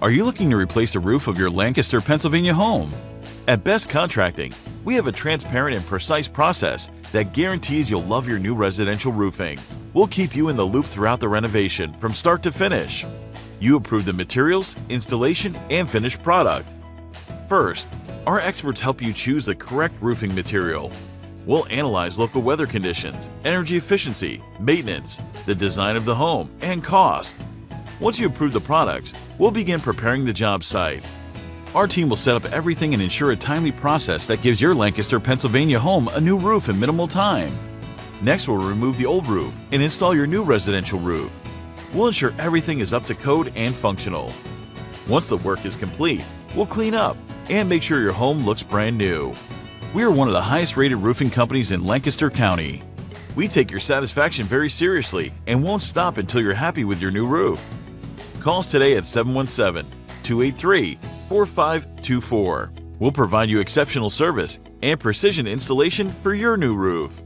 Are you looking to replace the roof of your Lancaster, Pennsylvania home? At Best Contracting, we have a transparent and precise process that guarantees you'll love your new residential roofing. We'll keep you in the loop throughout the renovation from start to finish. You approve the materials, installation, and finished product. First, our experts help you choose the correct roofing material. We'll analyze local weather conditions, energy efficiency, maintenance, the design of the home, and cost. Once you approve the products, we'll begin preparing the job site. Our team will set up everything and ensure a timely process that gives your Lancaster, Pennsylvania home a new roof in minimal time. Next, we'll remove the old roof and install your new residential roof. We'll ensure everything is up to code and functional. Once the work is complete, we'll clean up and make sure your home looks brand new. We are one of the highest rated roofing companies in Lancaster County. We take your satisfaction very seriously and won't stop until you're happy with your new roof. Call us today at 717-283-4524. We'll provide you exceptional service and precision installation for your new roof.